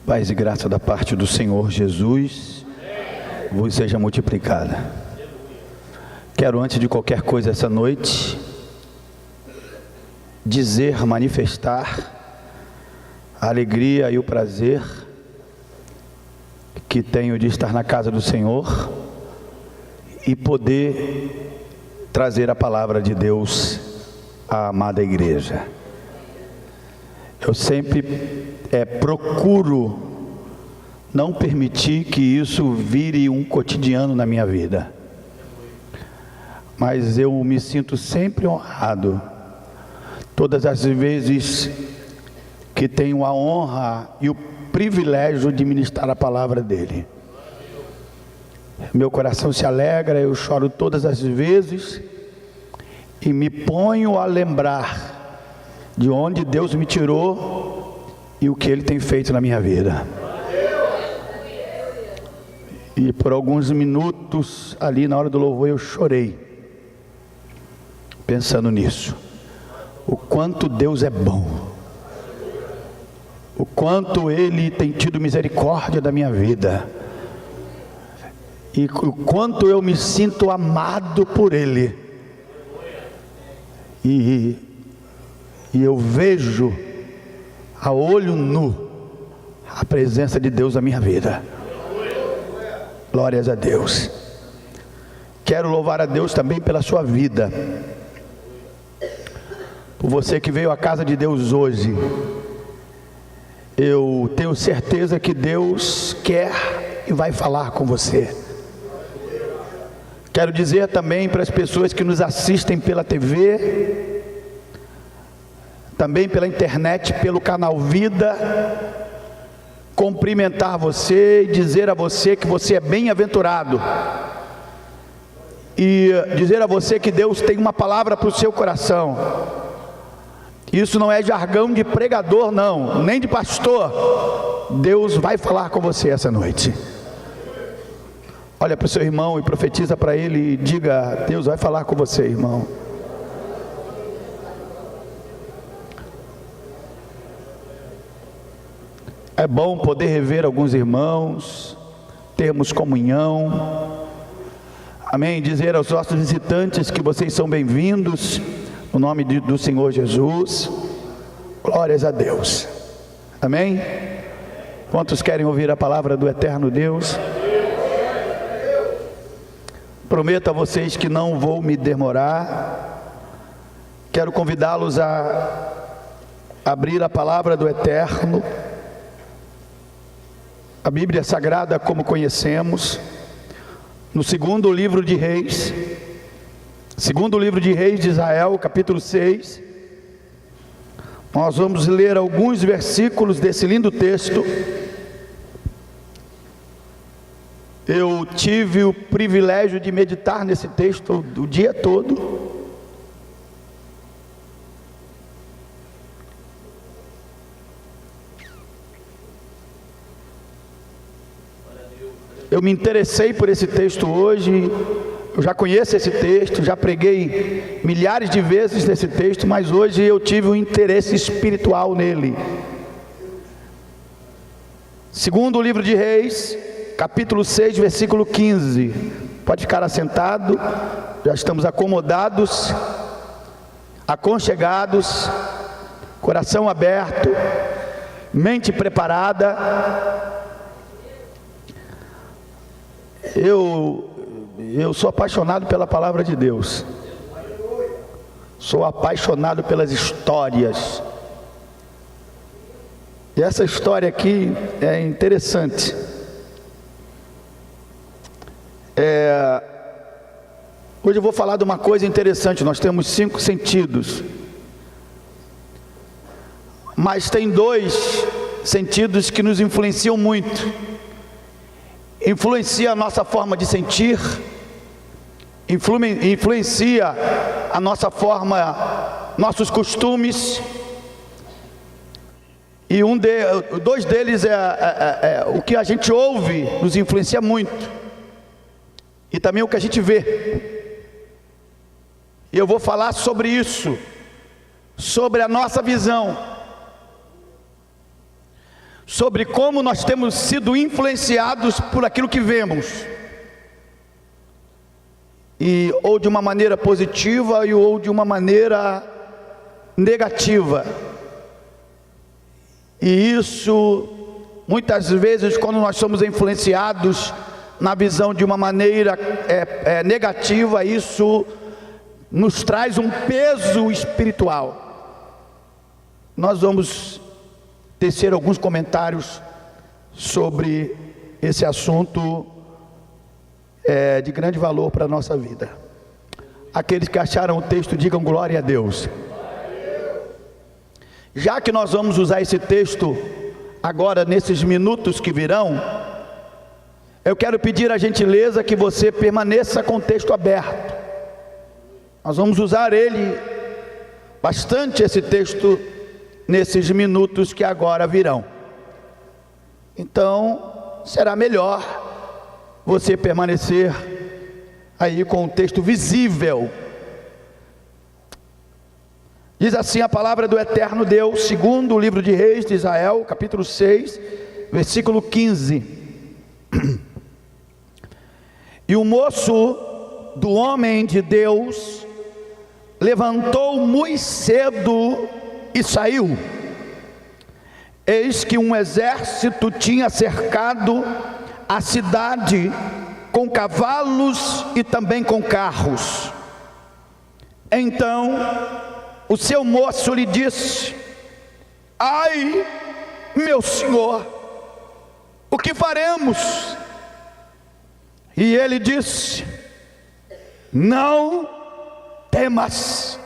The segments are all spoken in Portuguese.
Paz e graça da parte do Senhor Jesus vos seja multiplicada. Quero, antes de qualquer coisa essa noite, dizer, manifestar a alegria e o prazer que tenho de estar na casa do Senhor e poder trazer a palavra de Deus à amada igreja. Eu sempre procuro não permitir que isso vire um cotidiano na minha vida, mas eu me sinto sempre honrado todas as vezes que tenho a honra e o privilégio de ministrar a palavra dele. Meu coração se alegra, eu choro todas as vezes e me ponho a lembrar de onde Deus me tirou e o que Ele tem feito na minha vida. E por alguns minutos ali na hora do louvor eu chorei, pensando nisso. O quanto Deus é bom, o quanto Ele tem tido misericórdia da minha vida, e o quanto eu me sinto amado por Ele. E eu vejo a olho nu a presença de Deus na minha vida. Glórias a Deus. Quero louvar a Deus também pela sua vida, por você que veio à casa de Deus hoje. Eu tenho certeza que Deus quer e vai falar com você. Quero dizer também para as pessoas que nos assistem pela TV, também pela internet, pelo canal Vida, cumprimentar você e dizer a você que você é bem-aventurado, e dizer a você que Deus tem uma palavra para o seu coração. Isso não é jargão de pregador não, nem de pastor. Deus vai falar com você essa noite. Olha para o seu irmão e profetiza para ele e diga: Deus vai falar com você, irmão. É bom poder rever alguns irmãos, termos comunhão. Amém. Dizer aos nossos visitantes que vocês são bem-vindos, no nome do Senhor Jesus. Glórias a Deus. Amém. Quantos querem ouvir a palavra do eterno Deus? Prometo a vocês que não vou me demorar. Quero convidá-los a abrir a palavra do eterno, a Bíblia Sagrada como conhecemos, no segundo livro de Reis, segundo livro de Reis de Israel, capítulo 6. Nós vamos ler alguns versículos desse lindo texto. Eu tive o privilégio de meditar nesse texto o dia todo. Eu me interessei por esse texto hoje. Eu já conheço esse texto, já preguei milhares de vezes nesse texto, mas hoje eu tive um interesse espiritual nele. Segundo o livro de Reis, capítulo 6, versículo 15. Pode ficar assentado. Já estamos acomodados, aconchegados, coração aberto, mente preparada. Eu sou apaixonado pela palavra de Deus. Sou apaixonado pelas histórias. E essa história aqui é interessante. Hoje eu vou falar de uma coisa interessante. Nós temos 5 sentidos, mas tem 2 sentidos que nos influenciam muito. Influencia a nossa forma de sentir, influencia a nossa forma, nossos costumes. E 2 deles o que a gente ouve nos influencia muito, e também o que a gente vê. E eu vou falar sobre isso, sobre a nossa visão. sobre como nós temos sido influenciados por aquilo que vemos, e ou de uma maneira positiva ou de uma maneira negativa. E isso, muitas vezes, quando nós somos influenciados na visão de uma maneira negativa, isso nos traz um peso espiritual. Nós vamos tecer alguns comentários sobre esse assunto de grande valor para a nossa vida. Aqueles que acharam o texto, digam glória a Deus. Já que nós vamos usar esse texto agora, nesses minutos que virão, eu quero pedir a gentileza que você permaneça com o texto aberto. Nós vamos usar ele bastante, esse texto, nesses minutos que agora virão. Então, será melhor você permanecer aí com o texto visível. Diz assim a palavra do eterno Deus, segundo o livro de Reis de Israel, capítulo 6, versículo 15. E o moço do homem de Deus levantou muito cedo e saiu. Eis que um exército tinha cercado a cidade com cavalos e também com carros. Então o seu moço lhe disse: ai, meu senhor, o que faremos? E ele disse: não temas,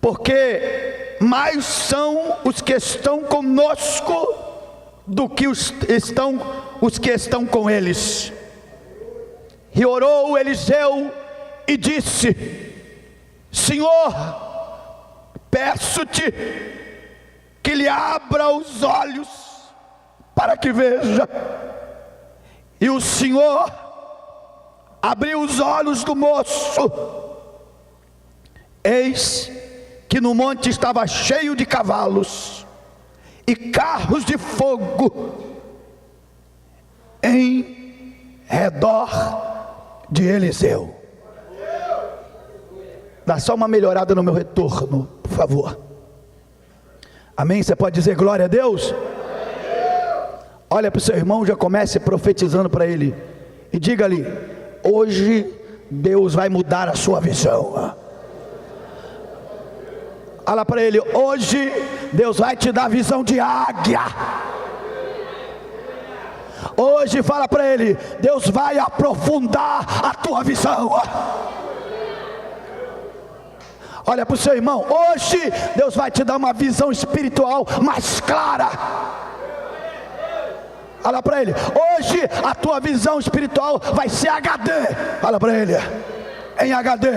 porque mais são os que estão conosco do que os que estão com eles. E orou Eliseu e disse: Senhor, peço-te que lhe abra os olhos para que veja. E o Senhor abriu os olhos do moço. Eis que no monte estava cheio de cavalos e carros de fogo em redor de Eliseu. Dá só uma melhorada no meu retorno, por favor. Amém? Você pode dizer glória a Deus? Olha para o seu irmão, já comece profetizando para ele e diga-lhe: hoje Deus vai mudar a sua visão. Fala para ele: hoje Deus vai te dar visão de águia. Hoje fala para ele: Deus vai aprofundar a tua visão. Olha para o seu irmão: hoje Deus vai te dar uma visão espiritual mais clara. Fala para ele: hoje a tua visão espiritual vai ser HD. Fala para ele: em HD.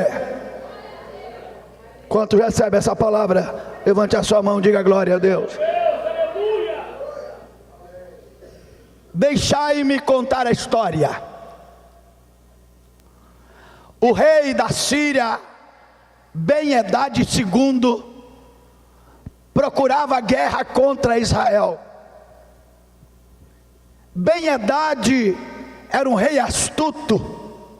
Quanto recebe essa palavra, levante a sua mão, diga glória a Deus. Deixai-me contar a história. O rei da Síria, Ben-Hadad II, procurava guerra contra Israel. Ben-Hadad era um rei astuto,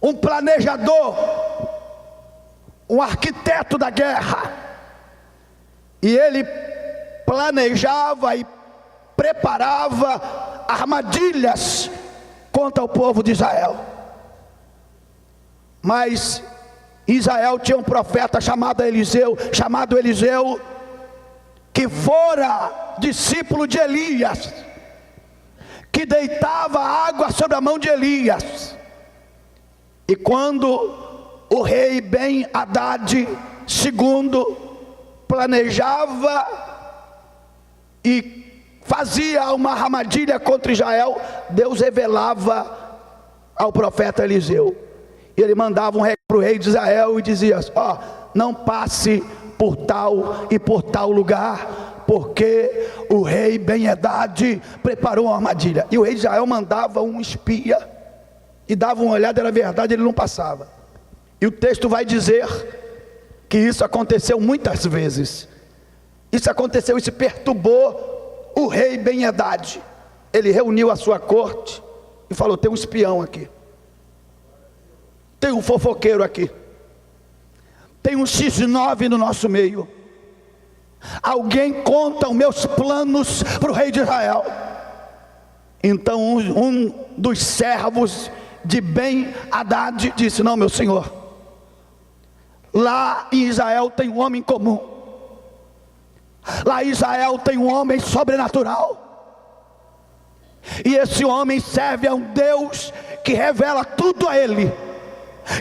um planejador, um arquiteto da guerra. E ele planejava e preparava armadilhas contra o povo de Israel. Mas Israel tinha um profeta chamado Eliseu, que fora discípulo de Elias, que deitava água sobre a mão de Elias. E quando o rei Ben-Hadad II planejava e fazia uma armadilha contra Israel, Deus revelava ao profeta Eliseu. E ele mandava um recado para o rei de Israel e dizia: ó, não passe por tal e por tal lugar, porque o rei Ben-Hadad preparou uma armadilha. E o rei de Israel mandava um espia e dava uma olhada, era verdade, ele não passava. E o texto vai dizer que isso aconteceu muitas vezes. Isso aconteceu, isso perturbou o rei Ben-Hadad. Ele reuniu a sua corte e falou: tem um espião aqui, tem um fofoqueiro aqui, tem um X9 no nosso meio. Alguém conta os meus planos para o rei de Israel. Então um dos servos de Ben-Hadad disse: não, meu senhor, lá em Israel tem um homem comum, lá em Israel tem um homem sobrenatural, e esse homem serve a um Deus que revela tudo a ele,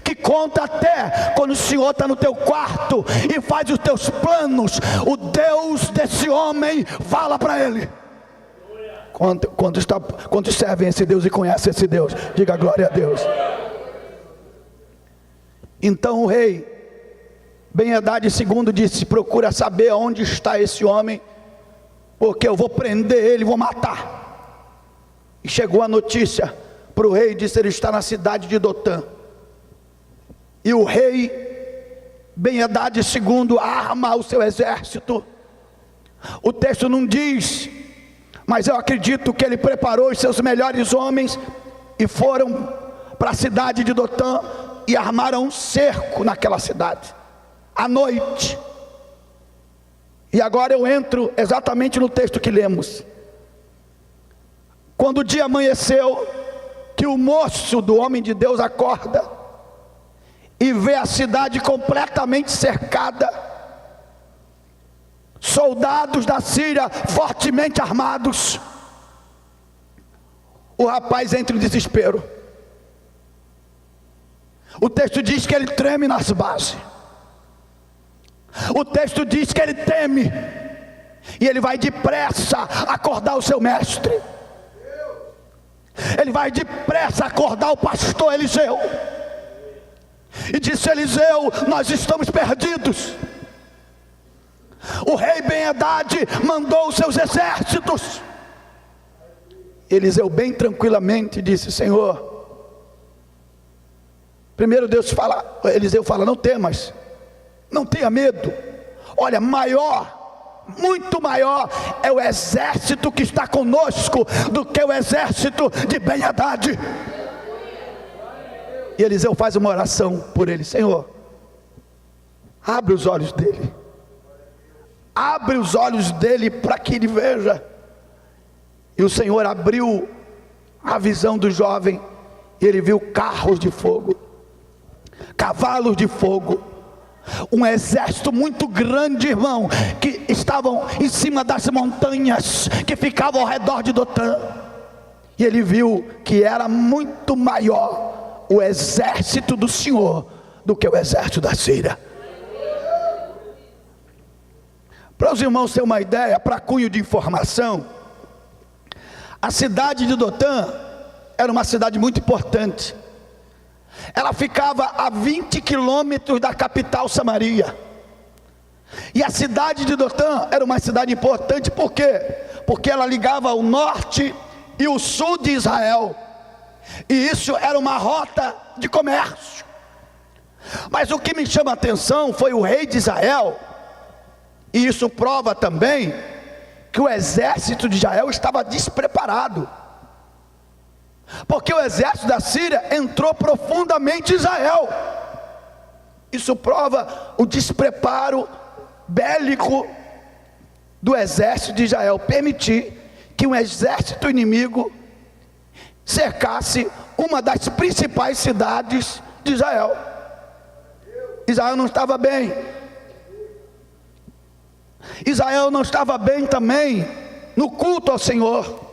que conta até quando o Senhor está no teu quarto e faz os teus planos. O Deus desse homem fala para ele. Quantos servem esse Deus e conhecem esse Deus? Diga glória a Deus. Então o rei Ben-Hadad II disse: procura saber onde está esse homem, porque eu vou prender ele, vou matar. E chegou a notícia para o rei, disse: ele está na cidade de Dotã. E o rei Ben-Hadad II arma o seu exército. O texto não diz, mas eu acredito que ele preparou os seus melhores homens e foram para a cidade de Dotã e armaram um cerco naquela cidade, à noite. E agora eu entro exatamente no texto que lemos. Quando o dia amanheceu, que o moço do homem de Deus acorda e vê a cidade completamente cercada, soldados da Síria fortemente armados, o rapaz entra em desespero. O texto diz que ele treme nas bases. O texto diz que ele teme, e ele vai depressa acordar o seu mestre. Ele vai depressa acordar o pastor Eliseu e disse: Eliseu, nós estamos perdidos. O rei Ben-Hadad mandou os seus exércitos. Eliseu bem tranquilamente disse: Senhor, primeiro Eliseu fala: não temas, não tenha medo. Olha, muito maior é o exército que está conosco do que o exército de Ben-Hadad. E Eliseu faz uma oração por ele: Senhor, abre os olhos dele, abre os olhos dele para que ele veja. E o Senhor abriu a visão do jovem, e ele viu carros de fogo, cavalos de fogo, um exército muito grande, irmão, que estavam em cima das montanhas que ficavam ao redor de Dotã. E ele viu que era muito maior o exército do Senhor do que o exército da Síria. Para os irmãos terem uma ideia, para cunho de informação, a cidade de Dotã era uma cidade muito importante. Ela ficava a 20 quilômetros da capital Samaria. E a cidade de Dotã era uma cidade importante, por quê? Porque ela ligava o norte e o sul de Israel, e isso era uma rota de comércio. Mas o que me chama a atenção foi o rei de Israel, e isso prova também que o exército de Israel estava despreparado, porque o exército da Síria entrou profundamente em Israel. Isso prova o despreparo bélico do exército de Israel, permitir que um exército inimigo cercasse uma das principais cidades de Israel. Israel não estava bem. Israel não estava bem também no culto ao Senhor.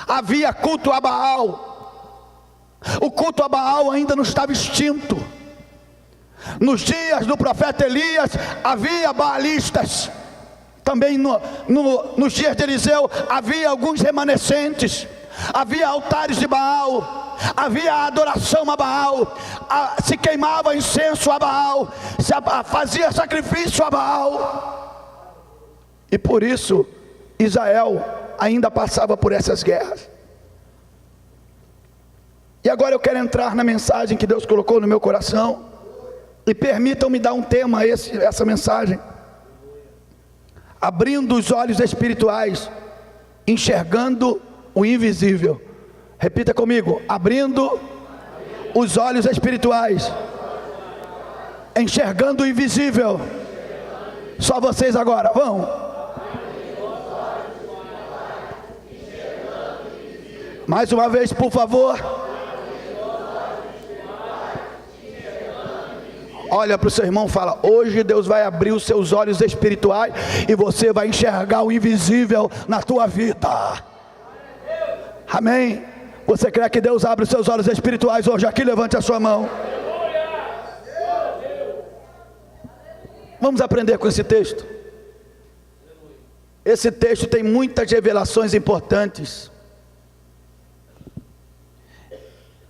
Havia culto a Baal. O culto a Baal ainda não estava extinto. Nos dias do profeta Elias havia baalistas. Também nos dias de Eliseu havia alguns remanescentes. Havia altares de Baal, havia adoração a Baal, se queimava incenso a Baal, se fazia sacrifício a Baal. E por isso Israel ainda passava por essas guerras. E agora eu quero entrar na mensagem que Deus colocou no meu coração, e permitam-me dar um tema a essa mensagem. abrindo os olhos espirituais, enxergando o invisível. Repita comigo: abrindo os olhos espirituais, enxergando o invisível. Só vocês agora, vão. Mais uma vez, por favor. Olha para o seu irmão e fala: hoje Deus vai abrir os seus olhos espirituais e você vai enxergar o invisível na tua vida. Amém? Você quer que Deus abra os seus olhos espirituais hoje aqui? Levante a sua mão. Vamos aprender com esse texto. Esse texto tem muitas revelações importantes.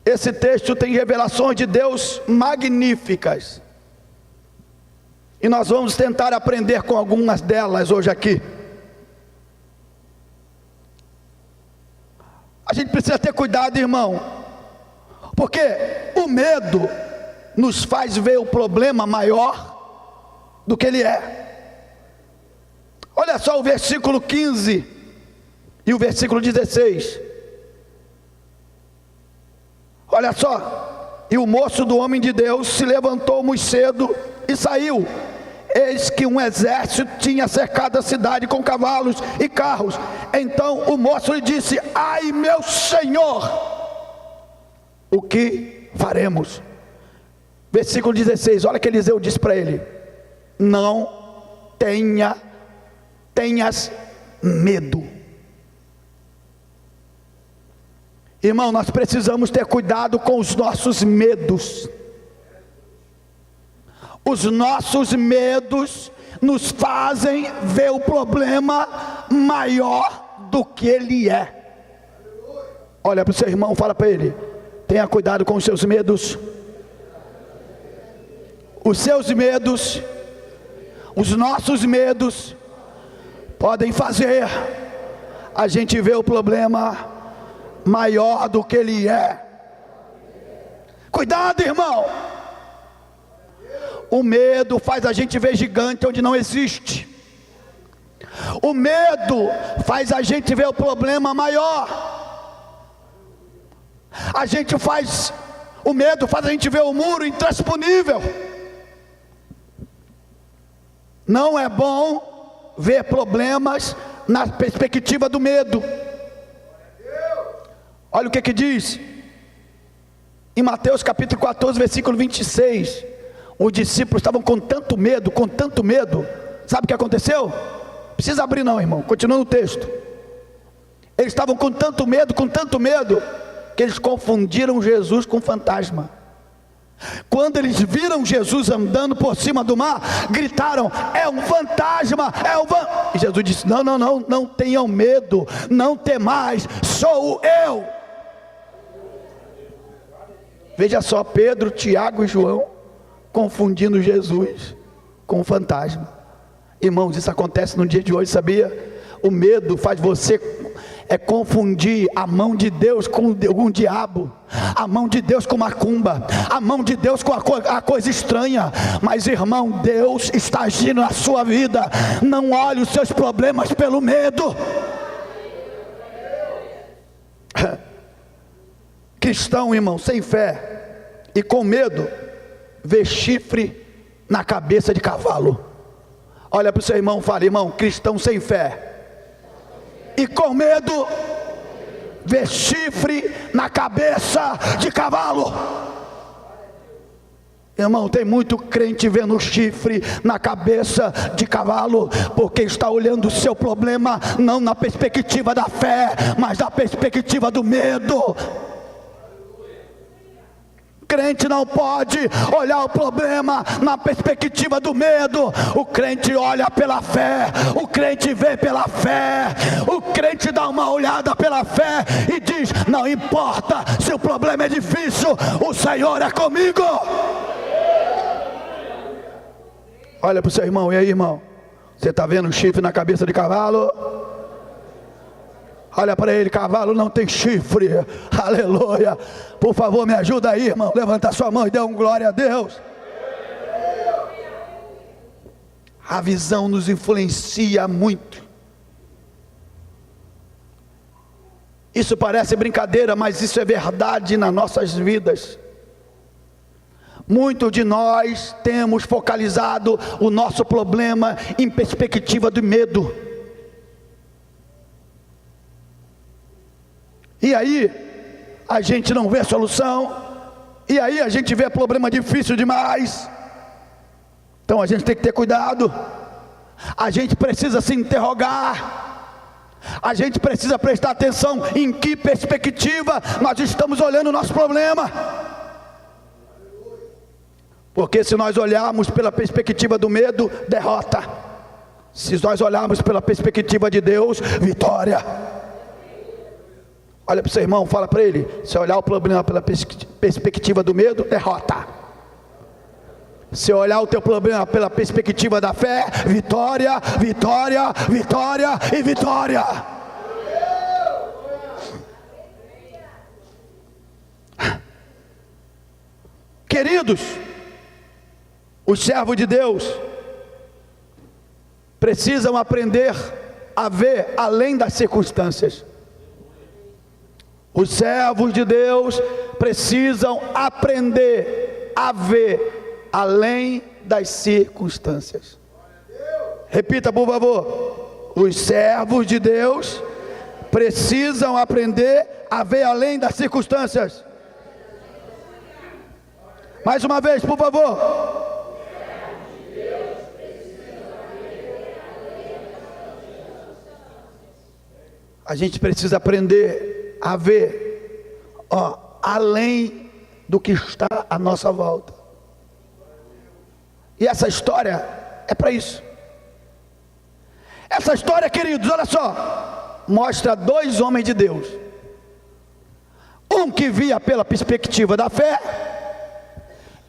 Esse texto tem revelações de Deus magníficas. E nós vamos tentar aprender com algumas delas hoje aqui. A gente precisa ter cuidado, irmão, porque o medo nos faz ver o problema maior do que ele é. Olha só o versículo 15 e o versículo 16. Olha só: e o moço do homem de Deus se levantou muito cedo e saiu. Eis que um exército tinha cercado a cidade com cavalos e carros. Então o moço lhe disse: ai, meu senhor, o que faremos? Versículo 16, olha que Eliseu disse para ele: não tenhas medo. Irmão, nós precisamos ter cuidado com os nossos medos. Os nossos medos nos fazem ver o problema maior do que ele é. Olha para o seu irmão, fala para ele: tenha cuidado com os seus medos. Os seus medos, os nossos medos, podem fazer a gente ver o problema maior do que ele é. Cuidado, irmão. O medo faz a gente ver gigante onde não existe. O medo faz a gente ver o problema maior. O medo faz a gente ver o muro intransponível. Não é bom ver problemas na perspectiva do medo. Olha o que diz em Mateus capítulo 14, versículo 26. Os discípulos estavam com tanto medo. Sabe o que aconteceu? Não precisa abrir não, irmão, continua no texto. Eles estavam com tanto medo, que eles confundiram Jesus com fantasma. Quando eles viram Jesus andando por cima do mar, gritaram: é um fantasma, E Jesus disse: não tenham medo, não temais, sou eu. Veja só, Pedro, Tiago e João confundindo Jesus com um fantasma. Irmãos, isso acontece no dia de hoje, sabia? O medo faz você confundir a mão de Deus com um diabo, a mão de Deus com macumba, a mão de Deus com a coisa estranha. Mas, irmão, Deus está agindo na sua vida. Não olhe os seus problemas pelo medo. Cristão, irmão, sem fé e com medo, vê chifre na cabeça de cavalo. Olha para o seu irmão e fala: irmão, cristão sem fé e com medo, vê chifre na cabeça de cavalo. Irmão, tem muito crente vendo chifre na cabeça de cavalo, porque está olhando o seu problema não na perspectiva da fé, mas na perspectiva do medo. Crente não pode olhar o problema na perspectiva do medo. O crente olha pela fé, o crente vê pela fé, o crente dá uma olhada pela fé e diz: não importa se o problema é difícil, o Senhor é comigo. Olha para o seu irmão: e aí, irmão, você está vendo um chifre na cabeça de cavalo? Olha para ele: cavalo não tem chifre. Aleluia. Por favor, me ajuda aí, irmão. Levanta a sua mão e dê um glória a Deus. A visão nos influencia muito. Isso parece brincadeira, mas isso é verdade nas nossas vidas. Muitos de nós temos focalizado o nosso problema em perspectiva do medo. E aí, a gente não vê solução. E aí a gente vê problema difícil demais. Então a gente tem que ter cuidado. A gente precisa se interrogar. A gente precisa prestar atenção em que perspectiva nós estamos olhando o nosso problema. Porque se nós olharmos pela perspectiva do medo, derrota. Se nós olharmos pela perspectiva de Deus, vitória. Olha para o seu irmão, fala para ele: se olhar o problema pela perspectiva do medo, derrota. Se olhar o teu problema pela perspectiva da fé, vitória, vitória, vitória e vitória. Queridos, os servos de Deus precisam aprender a ver além das circunstâncias. Os servos de Deus precisam aprender a ver além das circunstâncias. Repita, por favor. Os servos de Deus precisam aprender a ver além das circunstâncias. Mais uma vez, por favor. A gente precisa aprender a ver, além do que está à nossa volta. E essa história é para isso. Essa história, queridos, olha só, mostra dois homens de Deus. Um que via pela perspectiva da fé,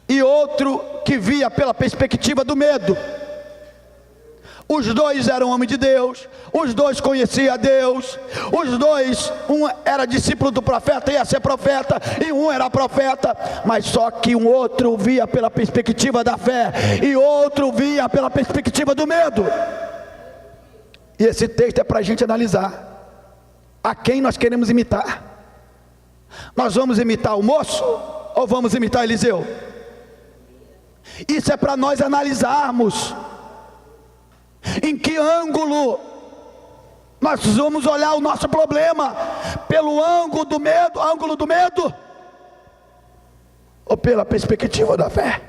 e outro que via pela perspectiva do medo. Os dois eram homens de Deus, os dois conheciam a Deus, os dois, um era discípulo do profeta, ia ser profeta, e um era profeta, mas só que um outro via pela perspectiva da fé, e outro via pela perspectiva do medo. E esse texto é para a gente analisar a quem nós queremos imitar. Nós vamos imitar o moço ou vamos imitar Eliseu? Isso é para nós analisarmos em que ângulo nós vamos olhar o nosso problema, pelo ângulo do medo ou pela perspectiva da fé.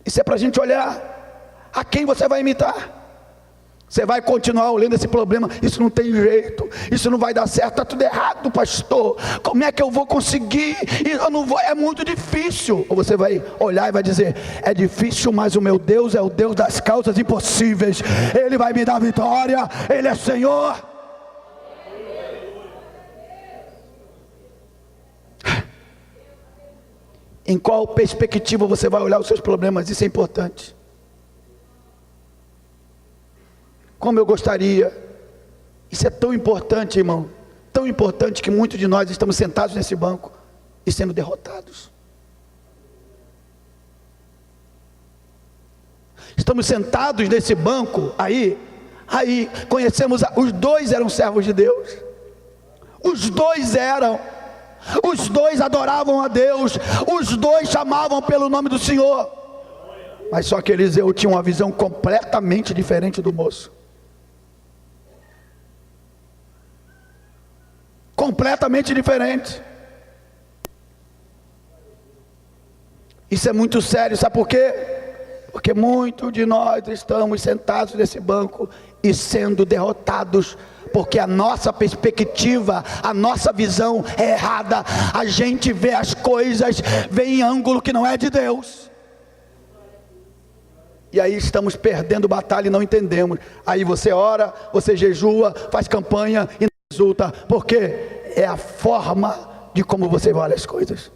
Isso é para a gente olhar a quem você vai imitar. Você vai continuar olhando esse problema, isso não tem jeito, isso não vai dar certo, está tudo errado, pastor, como é que eu vou conseguir, eu não vou, é muito difícil. Ou você vai olhar e vai dizer: é difícil, mas o meu Deus é o Deus das causas impossíveis, Ele vai me dar vitória, Ele é Senhor. Em qual perspectiva você vai olhar os seus problemas? Isso é importante. Como eu gostaria, isso é tão importante, irmão, tão importante que muitos de nós estamos sentados nesse banco e sendo derrotados. Estamos sentados nesse banco, aí conhecemos, os dois eram servos de Deus, os dois adoravam a Deus, os dois chamavam pelo nome do Senhor, mas só que Eliseu tinha uma visão completamente diferente do moço. Completamente diferente. Isso é muito sério, sabe por quê? Porque muitos de nós estamos sentados nesse banco e sendo derrotados, porque a nossa perspectiva, a nossa visão é errada. A gente vê as coisas, vê em ângulo que não é de Deus, e aí estamos perdendo batalha e não entendemos. Aí você ora, você jejua, faz campanha e não resulta, porque é a forma de como você olha as coisas.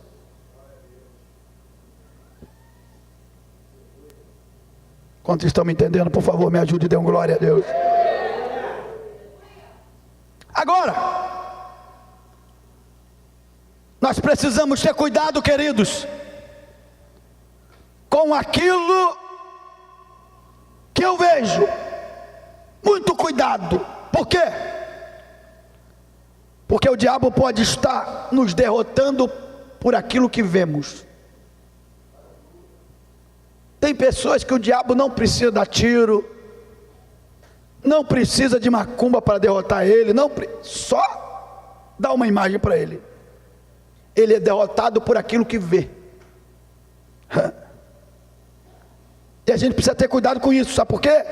Quantos estão me entendendo? Por favor, me ajude e dê glória a Deus. Agora, nós precisamos ter cuidado, queridos, com aquilo que eu vejo. Muito cuidado. Por quê? Porque o diabo pode estar nos derrotando por aquilo que vemos. Tem pessoas que o diabo não precisa dar tiro, não precisa de macumba para derrotar ele, só dá uma imagem para ele. Ele é derrotado por aquilo que vê. E a gente precisa ter cuidado com isso, sabe por quê?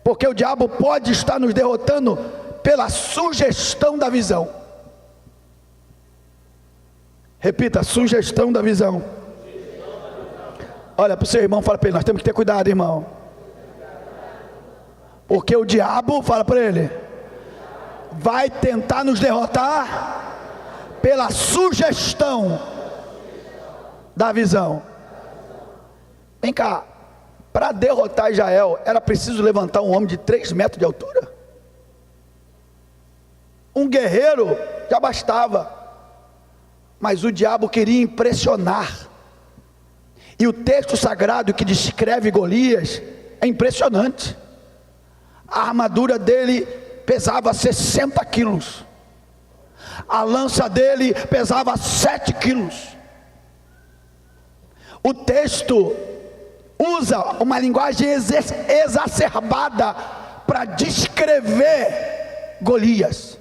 Porque o diabo pode estar nos derrotando pela sugestão da visão. Repita, sugestão da visão. Olha para o seu irmão, fala para ele, nós temos que ter cuidado, irmão. Porque o diabo, fala para ele, vai tentar nos derrotar pela sugestão da visão. Vem cá, para derrotar Israel, era preciso levantar um homem de 3 metros de altura? Um guerreiro já bastava, mas o diabo queria impressionar. E o texto sagrado que descreve Golias é impressionante. A armadura dele pesava 60 quilos, a lança dele pesava 7 quilos. O texto usa uma linguagem exacerbada para descrever Golias.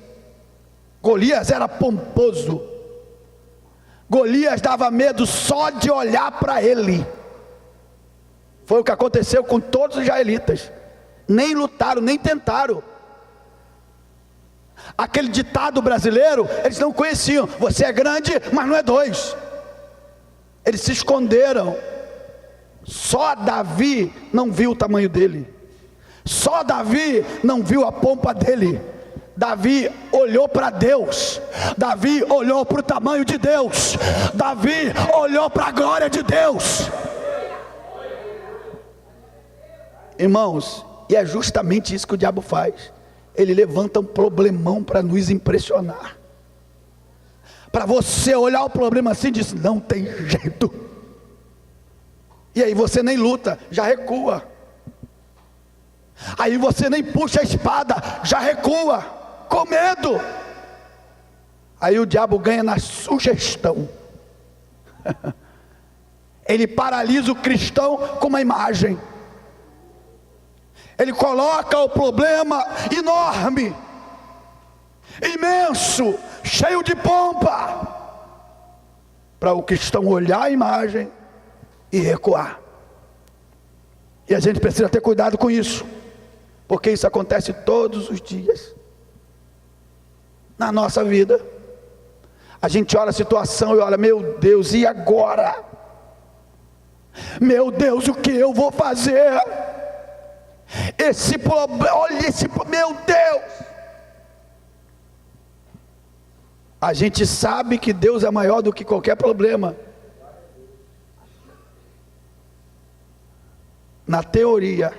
Golias era pomposo, Golias dava medo só de olhar para ele. Foi o que aconteceu com todos os israelitas. Nem lutaram, nem tentaram. Aquele ditado brasileiro, eles não conheciam. Você é grande, mas não é 2. Eles se esconderam. Só Davi não viu o tamanho dele. Só Davi não viu a pompa dele. Davi olhou para Deus. Davi olhou para o tamanho de Deus. Davi olhou para a glória de Deus. Irmãos, e é justamente isso que o diabo faz. Ele levanta um problemão para nos impressionar, para você olhar o problema assim e dizer, não tem jeito. E aí você nem luta, já recua. Aí você nem puxa a espada, já recua, com medo. Aí o diabo ganha na sugestão. Ele paralisa o cristão com uma imagem. Ele coloca o problema enorme, imenso, cheio de pompa, para o cristão olhar a imagem e recuar. E a gente precisa ter cuidado com isso, porque isso acontece todos os dias na nossa vida. A gente olha a situação e olha, meu Deus, e agora? Meu Deus, o que eu vou fazer? Esse problema, olha esse, meu Deus. A gente sabe que Deus é maior do que qualquer problema. Na teoria,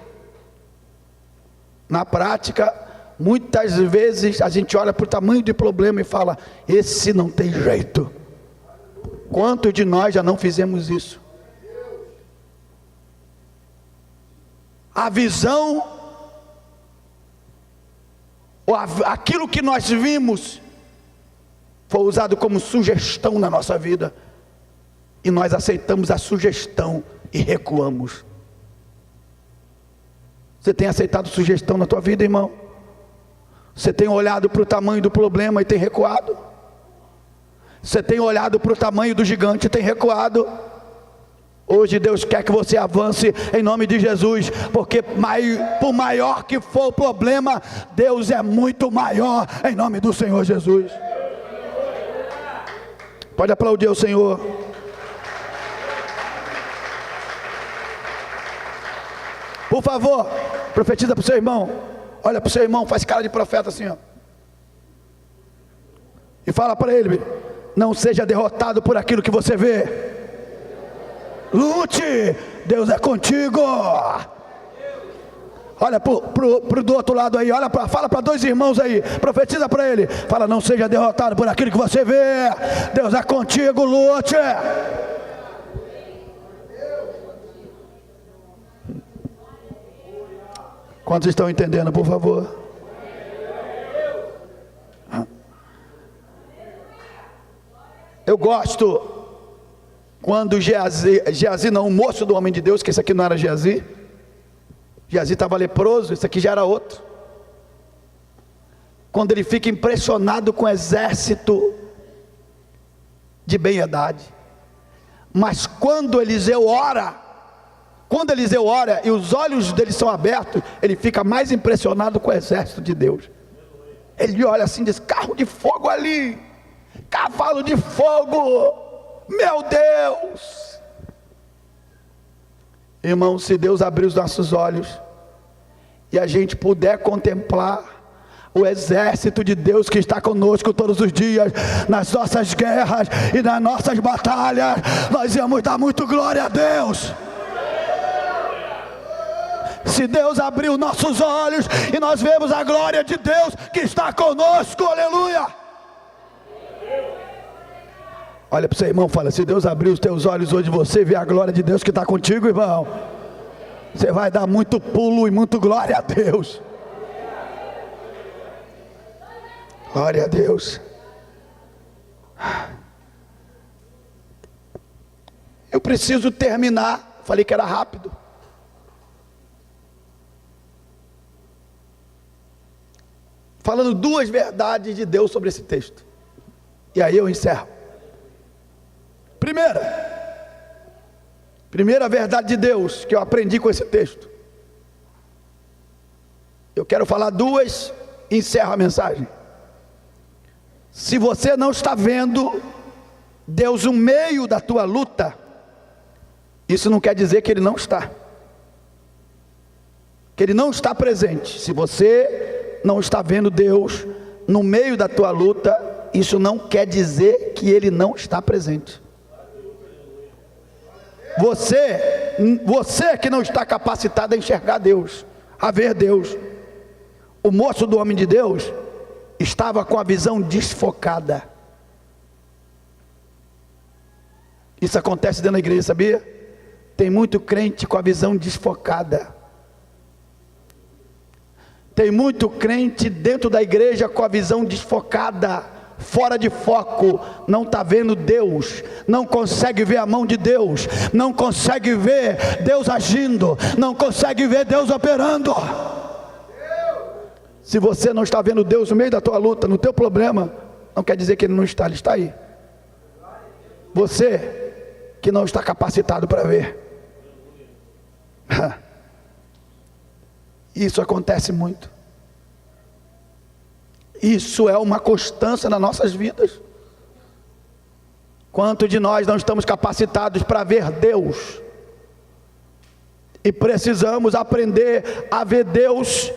na prática, muitas vezes a gente olha para o tamanho do problema e fala, esse não tem jeito. Quantos de nós já não fizemos isso? A visão, ou aquilo que nós vimos, foi usado como sugestão na nossa vida, e nós aceitamos a sugestão e recuamos. Você tem aceitado sugestão na tua vida, irmão? Você tem olhado para o tamanho do problema e tem recuado? Você tem olhado para o tamanho do gigante e tem recuado? Hoje Deus quer que você avance em nome de Jesus, porque por maior que for o problema, Deus é muito maior em nome do Senhor Jesus. Pode aplaudir o Senhor. Por favor, profetiza para o seu irmão. Olha para o seu irmão, faz cara de profeta assim, ó. E fala para ele, não seja derrotado por aquilo que você vê. Lute, Deus é contigo. Olha pro do outro lado aí, fala para 2 irmãos aí, profetiza para ele, fala, não seja derrotado por aquilo que você vê, Deus é contigo, lute. Quantos estão entendendo, por favor? Eu gosto quando Geazi não, o moço do homem de Deus, que esse aqui não era Geazi estava leproso, esse aqui já era outro. Quando ele fica impressionado com o exército de Ben-Hadad. Mas quando Eliseu ora e os olhos dele são abertos, ele fica mais impressionado com o exército de Deus. Ele olha assim e diz: carro de fogo ali, cavalo de fogo, meu Deus. Irmão, se Deus abrir os nossos olhos e a gente puder contemplar o exército de Deus que está conosco todos os dias, nas nossas guerras e nas nossas batalhas, nós vamos dar muito glória a Deus. Se Deus abrir os nossos olhos e nós vemos a glória de Deus que está conosco, aleluia. Olha para o seu irmão e fala: se Deus abrir os teus olhos hoje, você vê a glória de Deus que está contigo, irmão, você vai dar muito pulo e muito glória a Deus. Glória a Deus. Eu preciso terminar. Falei que era rápido. Falando duas verdades de Deus sobre esse texto. E aí eu encerro. Primeira verdade de Deus que eu aprendi com esse texto. Eu quero falar duas e encerro a mensagem. Se você não está vendo Deus no meio da tua luta, isso não quer dizer que Ele não está, que Ele não está presente. Se você não está vendo Deus no meio da tua luta, isso não quer dizer que Ele não está presente. Você que não está capacitado a enxergar Deus, a ver Deus. O moço do homem de Deus estava com a visão desfocada. Isso acontece dentro da igreja, sabia? Tem muito crente com a visão desfocada. Tem muito crente dentro da igreja com a visão desfocada, fora de foco, não está vendo Deus, não consegue ver a mão de Deus, não consegue ver Deus agindo, não consegue ver Deus operando. Se você não está vendo Deus no meio da tua luta, no teu problema, não quer dizer que Ele não está, Ele está aí. Você que não está capacitado para ver. Isso acontece muito. Isso é uma constância nas nossas vidas. Quanto de nós não estamos capacitados para ver Deus? E precisamos aprender a ver Deus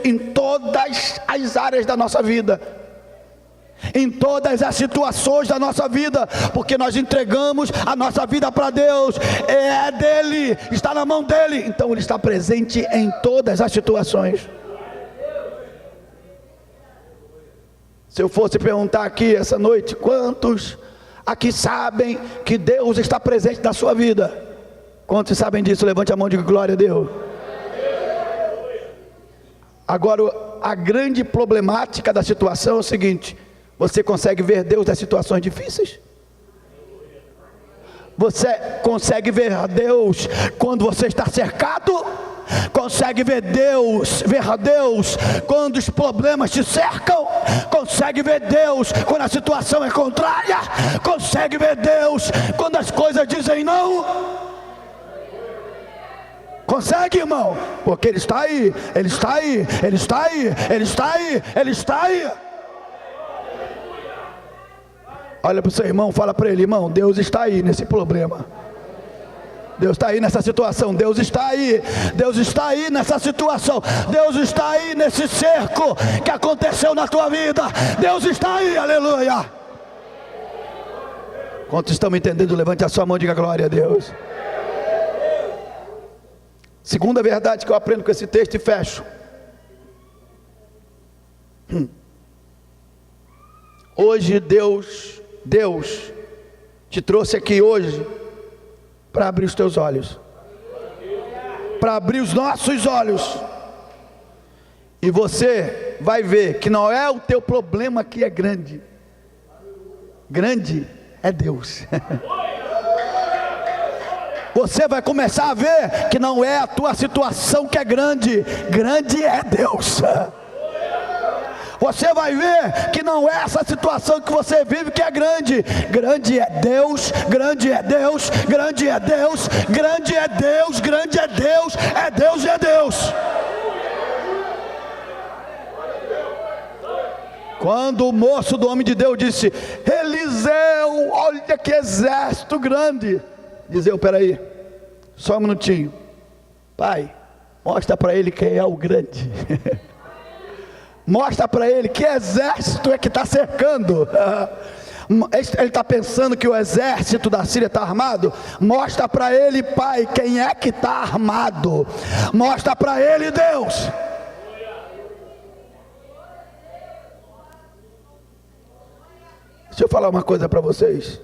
em todas as áreas da nossa vida, em todas as situações da nossa vida, porque nós entregamos a nossa vida para Deus, é dele, está na mão dele, então Ele está presente em todas as situações. Se eu fosse perguntar aqui essa noite, quantos aqui sabem que Deus está presente na sua vida? Quantos sabem disso? Levante a mão e diga glória a Deus. Agora, a grande problemática da situação é o seguinte: você consegue ver Deus nas situações difíceis? Você consegue ver Deus quando você está cercado? Consegue ver Deus quando os problemas te cercam? Consegue ver Deus quando a situação é contrária? Consegue ver Deus quando as coisas dizem não? Consegue, irmão? Porque Ele está aí, Ele está aí, Ele está aí, Ele está aí, Ele está aí. Olha para o seu irmão, fala para ele: irmão, Deus está aí nesse problema, Deus está aí nessa situação, Deus está aí nessa situação, Deus está aí nesse cerco que aconteceu na tua vida, Deus está aí, aleluia. Quantos estão me entendendo? Levante a sua mão e diga glória a Deus. Segunda verdade que eu aprendo com esse texto e fecho. Hoje Deus te trouxe aqui hoje para abrir os teus olhos, para abrir os nossos olhos, E você vai ver que não é o teu problema que é grande. Grande é Deus. Você vai começar a ver que não é a tua situação que é grande. Grande é Deus. Você vai ver que não é essa situação que você vive que é grande. Grande é Deus, grande é Deus, grande é Deus, grande é Deus, grande é Deus, é Deus e é Deus. Quando o moço do homem de Deus disse: Eliseu, olha que exército grande. Eliseu, peraí, só um minutinho. Pai, mostra para ele quem é o grande. Mostra para ele que exército é que está cercando. Ele está pensando que o exército da Síria está armado. Mostra para ele, pai, quem é que está armado. Mostra para ele, Deus. Deixa eu falar uma coisa para vocês.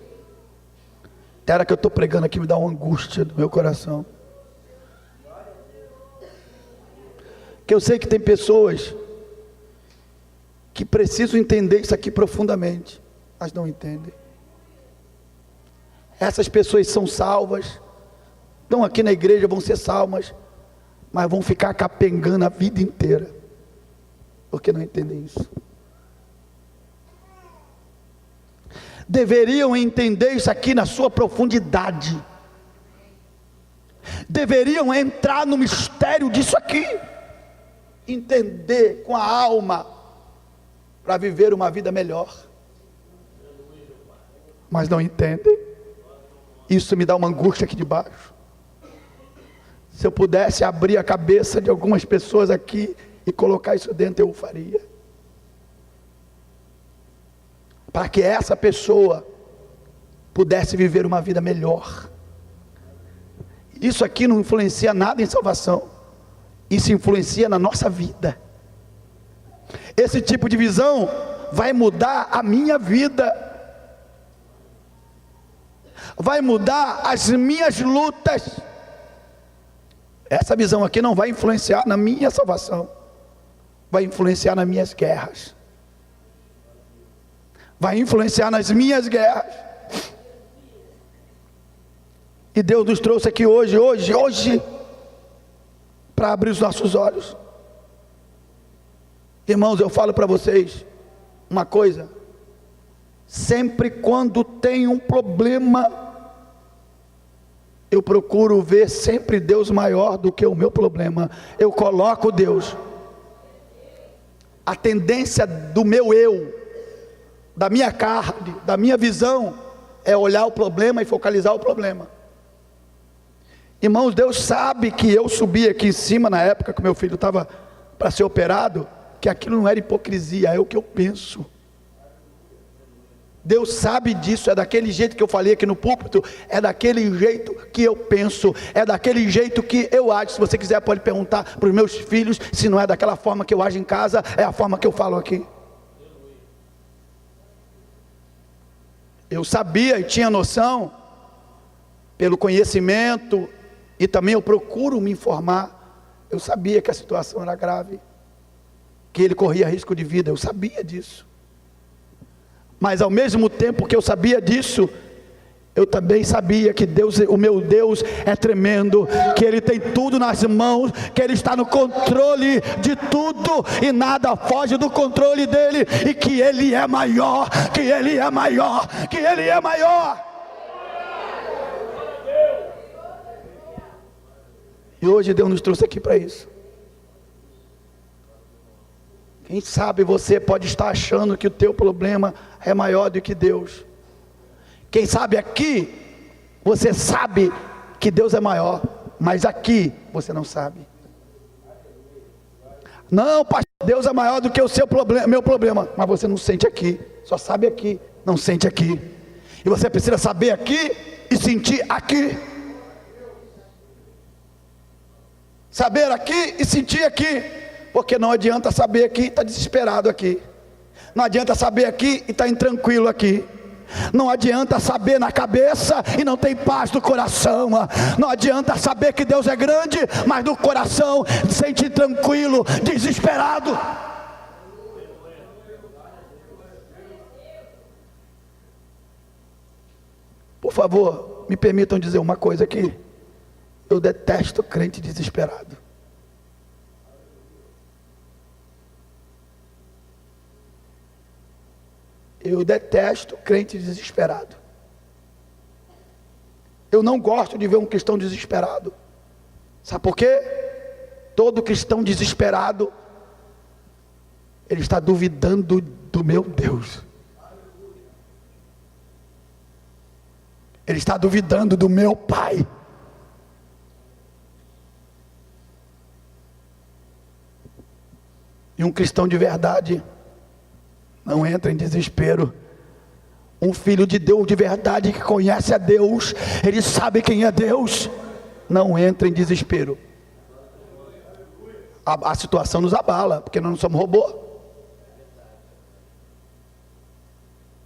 Era que eu estou pregando aqui, me dá uma angústia no meu coração. Que eu sei que tem pessoas que precisam entender isso aqui profundamente, mas não entendem. Essas pessoas são salvas, estão aqui na igreja, vão ser salvas, mas vão ficar capengando a vida inteira, porque não entendem isso. Deveriam entender isso aqui na sua profundidade, deveriam entrar no mistério disso aqui, entender com a alma, para viver uma vida melhor, mas não entendem. Isso me dá uma angústia aqui de baixo. Se eu pudesse abrir a cabeça de algumas pessoas aqui e colocar isso dentro, eu o faria, para que essa pessoa pudesse viver uma vida melhor. Isso aqui não influencia nada em salvação, isso influencia na nossa vida. Esse tipo de visão vai mudar a minha vida, vai mudar as minhas lutas. Essa visão aqui não vai influenciar na minha salvação, vai influenciar nas minhas guerras, vai influenciar nas minhas guerras. E Deus nos trouxe aqui hoje, para abrir os nossos olhos. Irmãos, eu falo para vocês uma coisa: sempre quando tem um problema, eu procuro ver sempre Deus maior do que o meu problema. Eu coloco Deus. A tendência do meu eu, da minha carne, da minha visão, é olhar o problema e focalizar o problema. Irmãos, Deus sabe que eu subi aqui em cima na época que meu filho estava para ser operado, que aquilo não era hipocrisia, é o que eu penso. Deus sabe disso, é daquele jeito que eu falei aqui no púlpito, é daquele jeito que eu penso, é daquele jeito que eu ajo. Se você quiser pode perguntar para os meus filhos, se não é daquela forma que eu ajo em casa, é a forma que eu falo aqui. Eu sabia e tinha noção, pelo conhecimento, e também eu procuro me informar, eu sabia que a situação era grave, que ele corria risco de vida, eu sabia disso. Mas ao mesmo tempo que eu sabia disso, eu também sabia que Deus, o meu Deus é tremendo, que Ele tem tudo nas mãos, que Ele está no controle de tudo, e nada foge do controle dEle, e que Ele é maior, que Ele é maior, que Ele é maior. E hoje Deus nos trouxe aqui para isso. Quem sabe você pode estar achando que o teu problema é maior do que Deus. Quem sabe aqui, você sabe que Deus é maior, mas aqui você não sabe. Não, pastor, Deus é maior do que o seu problema, meu problema, mas você não sente aqui, só sabe aqui, não sente aqui. E você precisa saber aqui e sentir aqui. Saber aqui e sentir aqui. Porque não adianta saber aqui e estar desesperado aqui. Não adianta saber aqui e estar intranquilo aqui. Não adianta saber na cabeça e não tem paz no coração. Não adianta saber que Deus é grande, mas no coração sente tranquilo, desesperado. Por favor, me permitam dizer uma coisa aqui. Eu detesto crente desesperado. Eu detesto crente desesperado. Eu não gosto de ver um cristão desesperado. Sabe por quê? Todo cristão desesperado, ele está duvidando do meu Deus. Ele está duvidando do meu Pai. E um cristão de verdade não entra em desespero. Um filho de Deus de verdade, que conhece a Deus, ele sabe quem é Deus, não entra em desespero. A situação nos abala, porque nós não somos robô.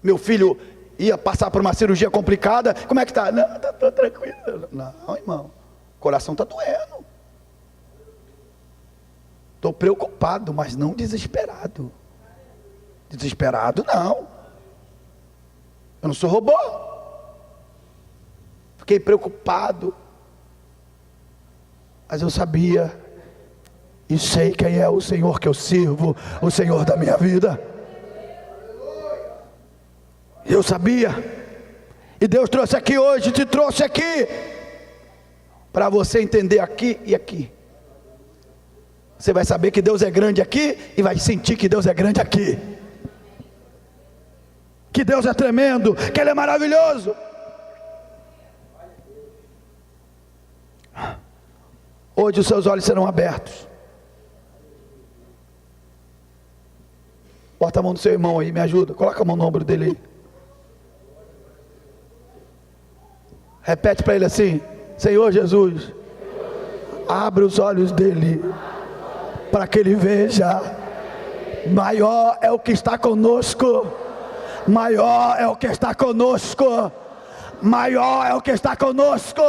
Meu filho ia passar por uma cirurgia complicada. Como é que está? Não, está tranquilo. Não, irmão, o coração está doendo. Estou preocupado, mas não desesperado. Desesperado não. Eu não sou robô. Fiquei preocupado, mas eu sabia e sei quem é o Senhor que eu sirvo, o Senhor da minha vida. Eu sabia. E Deus trouxe aqui hoje, te trouxe aqui para você entender aqui e aqui. Você vai saber que Deus é grande aqui e vai sentir que Deus é grande aqui. Que Deus é tremendo, que Ele é maravilhoso. Hoje os seus olhos serão abertos. Bota a mão do seu irmão aí, me ajuda. Coloca a mão no ombro dele aí. Repete para ele assim: Senhor Jesus, abre os olhos dele, para que ele veja. Maior é o que está conosco. Maior é o que está conosco. Maior é o que está conosco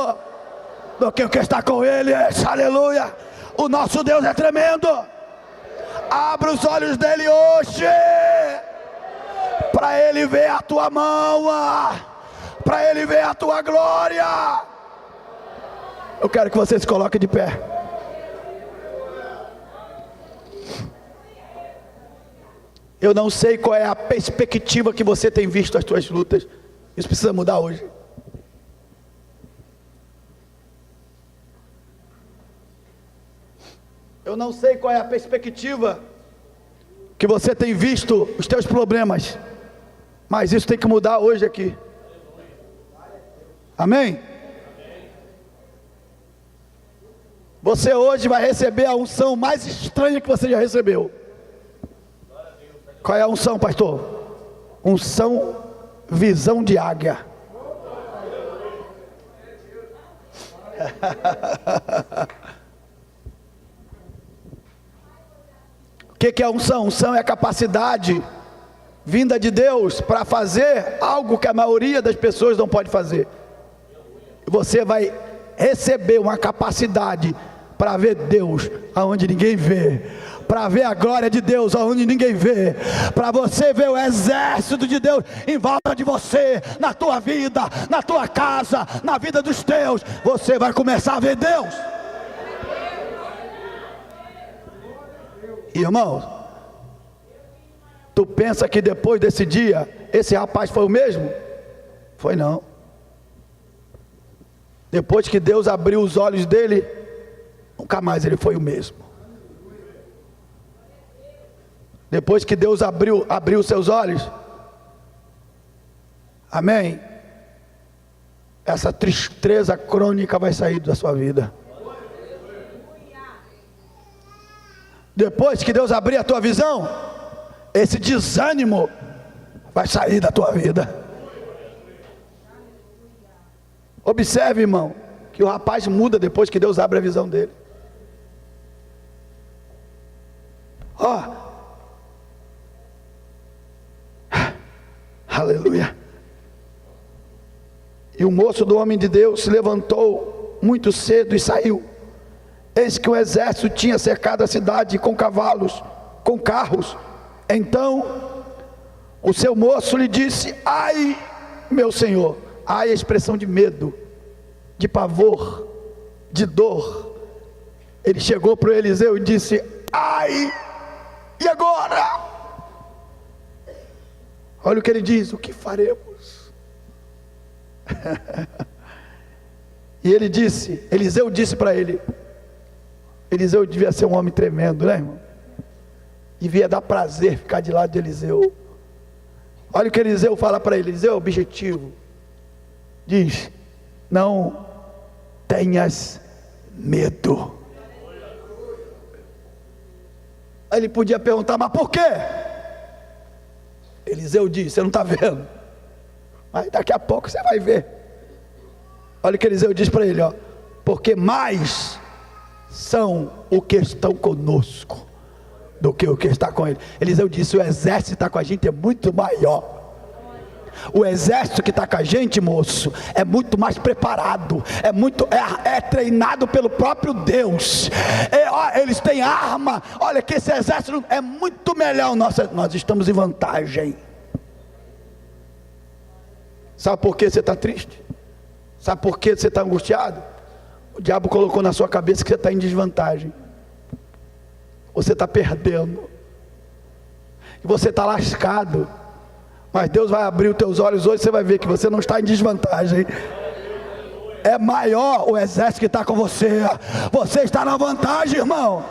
do que o que está com eles. Aleluia. O nosso Deus é tremendo. Abra os olhos dele hoje, para ele ver a tua mão, para ele ver a tua glória. Eu quero que você se coloque de pé. Eu não sei qual é a perspectiva que você tem visto as suas lutas. Isso precisa mudar hoje. Eu não sei qual é a perspectiva que você tem visto os teus problemas, mas isso tem que mudar hoje aqui. Amém? Você hoje vai receber a unção mais estranha que você já recebeu. Qual é a unção, pastor? Unção, visão de águia. O que é unção? Unção é a capacidade vinda de Deus para fazer algo que a maioria das pessoas não pode fazer. Você vai receber uma capacidade para ver Deus aonde ninguém vê, para ver a glória de Deus aonde ninguém vê, para você ver o exército de Deus em volta de você, na tua vida, na tua casa, na vida dos teus. Você vai começar a ver Deus. Irmão, tu pensa que depois desse dia esse rapaz foi o mesmo? Foi não. Depois que Deus abriu os olhos dele, nunca mais ele foi o mesmo. Depois que Deus abriu os seus olhos, amém, essa tristeza crônica vai sair da sua vida. Depois que Deus abrir a tua visão, esse desânimo vai sair da tua vida. Observe, irmão, que o rapaz muda depois que Deus abre a visão dele. Aleluia. E o moço do homem de Deus se levantou muito cedo e saiu. Eis que o exército tinha cercado a cidade com cavalos, com carros. Então o seu moço lhe disse: ai, meu senhor. Ai é a expressão de medo, de pavor, de dor. Ele chegou para o Eliseu e disse: ai, e agora? Olha o que ele diz: o que faremos? E ele disse, Eliseu disse para ele, Eliseu devia ser um homem tremendo, né, irmão? Devia dar prazer ficar de lado de Eliseu. Olha o que Eliseu fala para ele. Eliseu é objetivo. Diz: não tenhas medo. Aí ele podia perguntar: mas por quê? Eliseu disse: você não está vendo, mas daqui a pouco você vai ver. Olha o que Eliseu diz para ele, ó: porque mais são o que estão conosco do que o que está com ele. Eliseu disse: o exército que está com a gente é muito maior. O exército que está com a gente, moço, é muito mais preparado, é treinado pelo próprio Deus. Eles têm arma. Olha que esse exército é muito melhor. Nós estamos em vantagem. Sabe por que você está triste? Sabe por que você está angustiado? O diabo colocou na sua cabeça que você está em desvantagem. Você está perdendo. E você está lascado. Mas Deus vai abrir os teus olhos hoje, você vai ver que você não está em desvantagem. É maior o exército que está com você. Você está na vantagem, irmão.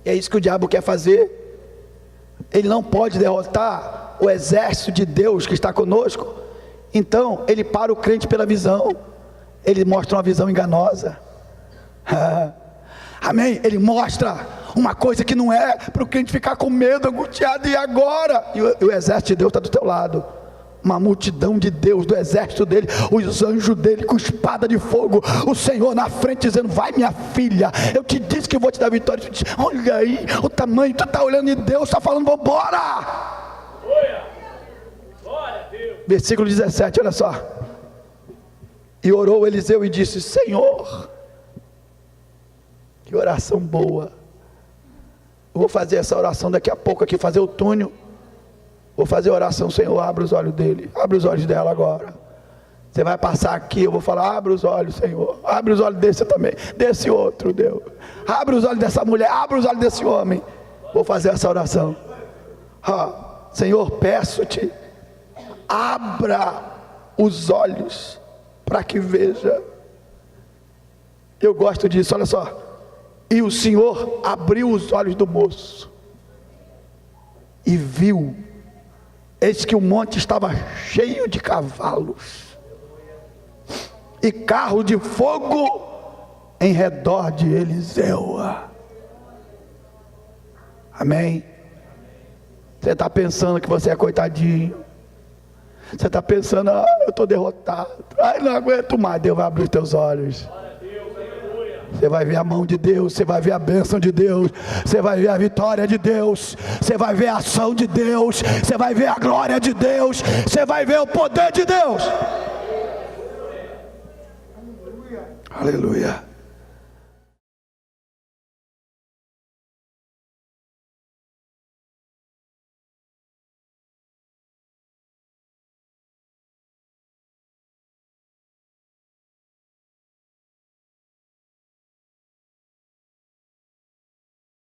E é isso que o diabo quer fazer. Ele não pode derrotar o exército de Deus que está conosco. Então ele para o crente pela visão. Ele mostra uma visão enganosa. Amém? Ele mostra uma coisa que não é, para o crente ficar com medo, angustiado. E agora? E o exército de Deus está do teu lado. Uma multidão de Deus, do exército dele, os anjos dele com espada de fogo, o Senhor na frente dizendo: vai minha filha, eu te disse que eu vou te dar vitória. Tu diz: olha aí o tamanho, tu está olhando, e Deus está falando: vambora. Versículo 17, olha só. E orou Eliseu e disse: Senhor, que oração boa. Eu vou fazer essa oração daqui a pouco aqui, fazer o túnel. Vou fazer a oração: Senhor, abre os olhos dele, abre os olhos dela agora. Você vai passar aqui, eu vou falar: abre os olhos, Senhor, abre os olhos desse também, desse outro, Deus. Abre os olhos dessa mulher, abre os olhos desse homem. Vou fazer essa oração. Senhor, peço-te, abra os olhos para que veja. Eu gosto disso, olha só. E o Senhor abriu os olhos do moço e viu, eis que o monte estava cheio de cavalos e carro de fogo em redor de Eliseu. Amém? Você está pensando que você é coitadinho. Você está pensando: eu estou derrotado, não aguento mais. Deus vai abrir os teus olhos. Você vai ver a mão de Deus, você vai ver a bênção de Deus, você vai ver a vitória de Deus, você vai ver a ação de Deus, você vai ver a glória de Deus, você vai ver o poder de Deus. Aleluia.